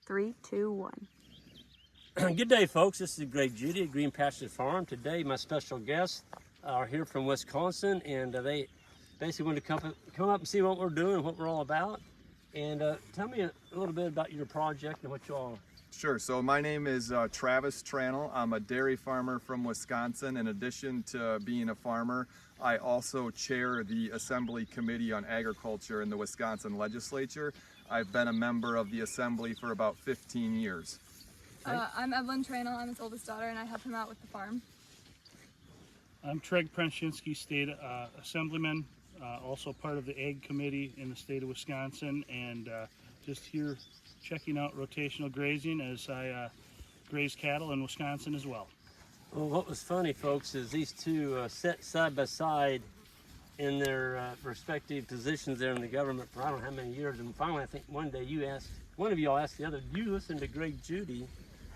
3, 2, 1. Good day, folks. This is Greg Judy at Green Pastures Farm. Today, my special guests are here from Wisconsin, and they basically want to come up and see what we're doing, what we're all about. And tell me a little bit about your project and what you all. Sure. So my name is Travis Tranel. I'm a dairy farmer from Wisconsin. In addition to being a farmer, I also chair the Assembly Committee on Agriculture in the Wisconsin legislature. I've been a member of the Assembly for about 15 years. I'm Evelyn Tranel. I'm his oldest daughter, and I help him out with the farm. I'm Treg Prenshinsky, State Assemblyman, also part of the Ag Committee in the state of Wisconsin, and just here checking out rotational grazing as I graze cattle in Wisconsin as well. Well, what was funny, folks, is these two sat side by side in their respective positions there in the government for I don't know how many years, and finally I think one day one of y'all asked the other, "Do you listen to Greg Judy?"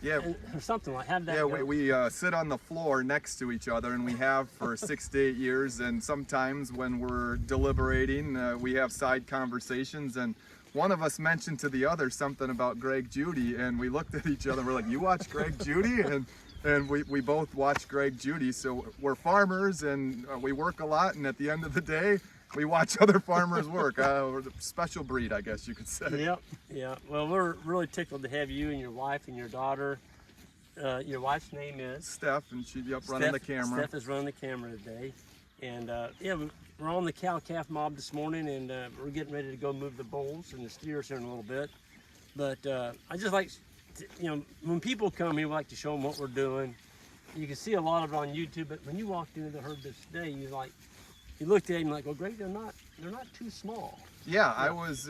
Yeah, or something like that. Yeah, we sit on the floor next to each other, and we have for 6 to 8 years. And sometimes when we're deliberating, we have side conversations. And one of us mentioned to the other something about Greg Judy, and we looked at each other. And we're like, "You watch Greg Judy?" And we both watch Greg Judy. So we're farmers, and we work a lot. And at the end of the day, we watch other farmers work. We're a special breed, I guess you could say. Yep, yeah. Well, we're really tickled to have you and your wife and your daughter. Your wife's name is? Steph, and she's up running the camera. Steph is running the camera today. And yeah, we're on the cow-calf mob this morning, and we're getting ready to go move the bulls and the steers here in a little bit. But I just like, when people come here, we like to show them what we're doing. You can see a lot of it on YouTube, but when you walked into the herd this day, you looked at him like, "Well, Greg, they're not too small." Yeah, I was,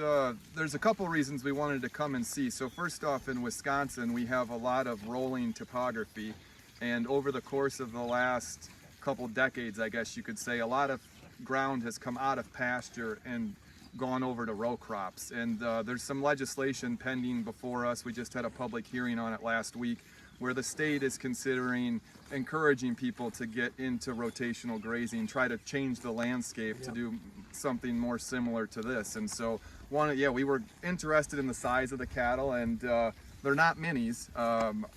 there's a couple reasons we wanted to come and see. So first off, in Wisconsin, we have a lot of rolling topography. And over the course of the last couple decades, I guess you could say, a lot of ground has come out of pasture and gone over to row crops. And there's some legislation pending before us. We just had a public hearing on it last week, where the state is considering encouraging people to get into rotational grazing, try to change the landscape to do something more similar to this. And so we were interested in the size of the cattle, and they're not minis.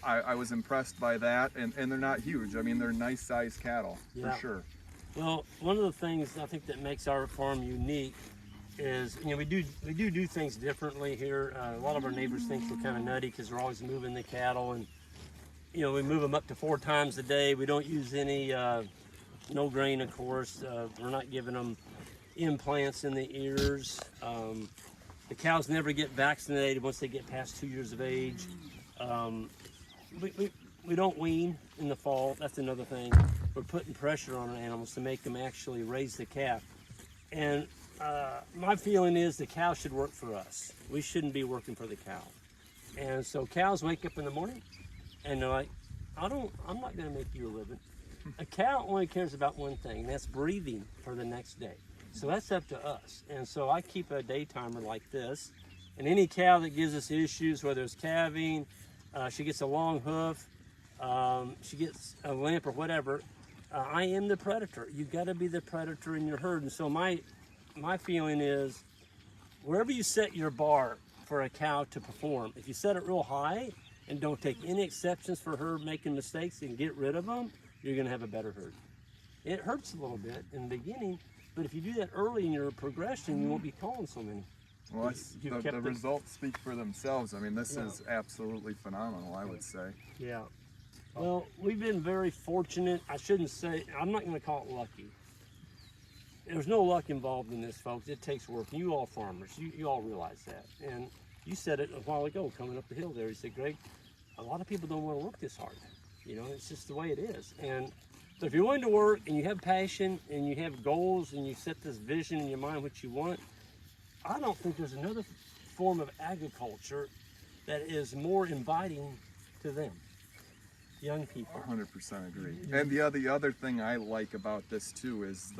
I was impressed by that, and they're not huge. I mean, they're nice sized cattle for sure. Well, one of the things I think that makes our farm unique is, we do things differently here. A lot of our neighbors think we're kind of nutty because we're always moving the cattle, and we move them up to 4 times a day. We don't use any no grain, of course. We're not giving them implants in the ears. The cows never get vaccinated once they get past 2 years of age. We don't wean in the fall. That's another thing. We're putting pressure on our animals to make them actually raise the calf. And my feeling is the cow should work for us. We shouldn't be working for the cow. And so cows wake up in the morning and they're like, I'm not going to make you a living. A cow only cares about one thing, and that's breathing for the next day. So that's up to us. And so I keep a day timer like this. And any cow that gives us issues, whether it's calving, she gets a long hoof, she gets a limp or whatever, I am the predator. You've got to be the predator in your herd. And so my feeling is, wherever you set your bar for a cow to perform, if you set it real high and don't take any exceptions for her making mistakes and get rid of them, you're going to have a better herd. It hurts a little bit in the beginning, but if you do that early in your progression, you won't be calling so many. Well, the results speak for themselves. I mean, this is absolutely phenomenal, I would say. Yeah. Well, we've been very fortunate. I'm not going to call it lucky. There's no luck involved in this, folks. It takes work. You all farmers, you all realize that. And you said it a while ago, coming up the hill there. You said, "Greg, a lot of people don't want to work this hard. It's just the way it is." And so if you're willing to work and you have passion and you have goals and you set this vision in your mind what you want, I don't think there's another form of agriculture that is more inviting to them, young people. 100% agree. And the other thing I like about this too is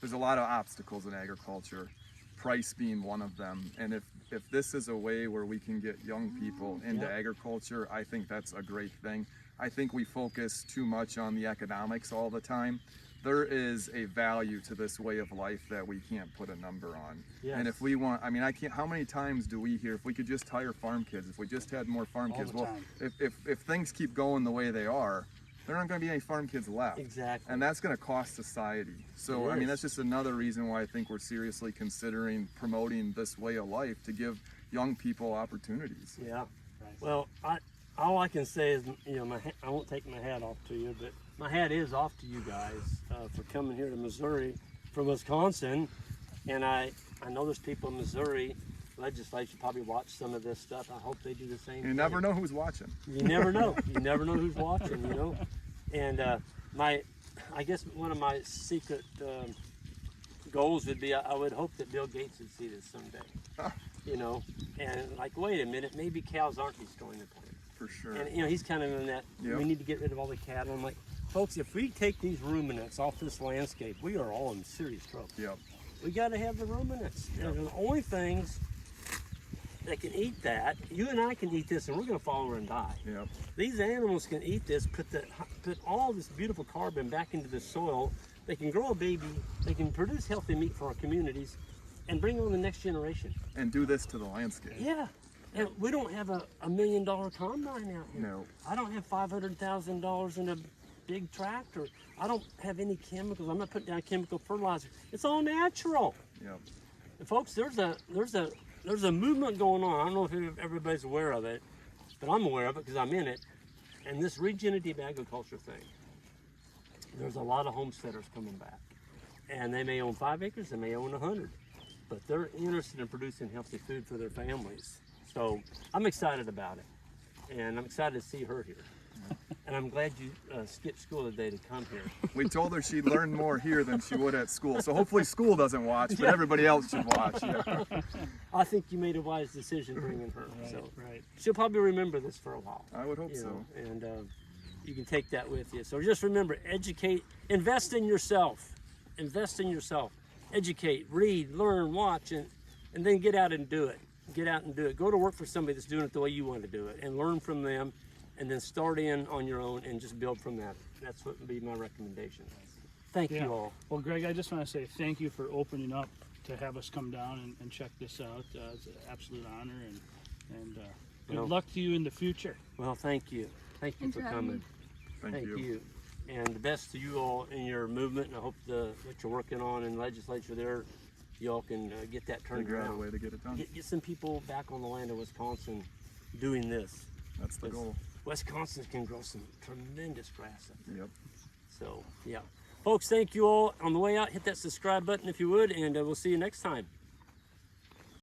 there's a lot of obstacles in agriculture, price being one of them. And if this is a way where we can get young people into agriculture, I think that's a great thing. I think we focus too much on the economics all the time, there is a value to this way of life that we can't put a number on. Yes. And if we want, I mean, I can't, how many times do we hear, if we could just hire farm kids, if we just had more farm All kids, the well, time. if things keep going the way they are, there aren't going to be any farm kids left. Exactly. And that's going to cost society. So, It I mean, is. that's just another reason why I think we're seriously considering promoting this way of life to give young people opportunities. Yeah. Right. Well, all I can say is, you know, I won't take my hat off to you, but my hat is off to you guys for coming here to Missouri from Wisconsin. And I know there's people in Missouri legislature probably watch some of this stuff. I hope they do the same. You never know who's watching. You never know. You never know who's watching, you know. And I guess one of my secret goals would be I would hope that Bill Gates would see this someday. You know, and like, wait a minute, maybe cows aren't destroying the planet. For sure. And you know, he's kind of in that. Yep. We need to get rid of all the cattle. I'm like, folks, if we take these ruminants off this landscape, we are all in serious trouble. Yep. We got to have the ruminants. Yep. They're the only things that can eat that. You and I can eat this, and we're going to fall over and die. Yep. These animals can eat this, put all this beautiful carbon back into the soil. They can grow a baby. They can produce healthy meat for our communities, and bring on the next generation. And do this to the landscape. Yeah. And we don't have a $1 million combine out here. No. I don't have $500,000 in a big tractor. I don't have any chemicals. I'm not putting down chemical fertilizer. It's all natural. Yep. And folks, there's a movement going on. I don't know if everybody's aware of it, but I'm aware of it because I'm in it. And this regenerative agriculture thing, there's a lot of homesteaders coming back. And they may own 5 acres, they may own 100. But they're interested in producing healthy food for their families. So I'm excited about it. And I'm excited to see her here. And I'm glad you skipped school today to come here. We told her she'd learn more here than she would at school. So hopefully school doesn't watch, but everybody else should watch. Yeah. I think you made a wise decision bringing her. So Right. she'll probably remember this for a while. I would hope You so. know, and you can take that with you. So just remember, educate, invest in yourself. Invest in yourself. Educate, read, learn, watch, and then get out and do it. Get out and do it. Go to work for somebody that's doing it the way you want to do it, and learn from them, and then start in on your own and just build from that. That's what would be my recommendation. Thank Yeah. you all. Well, Greg, I just want to say thank you for opening up to have us come down and check this out. It's an absolute honor, and good Well- luck to you in the future. Well, thank you. Thank you Thanks for for having coming. me. Thank you. And the best to you all in your movement, and I hope what you're working on in legislature there, y'all can get that turned Figure out a around. way to get it done. Get some people back on the land of Wisconsin doing this. That's the goal. Wisconsin can grow some tremendous grass up there. Yep. So, yeah. Folks, thank you all. On the way out, hit that subscribe button if you would, and we'll see you next time.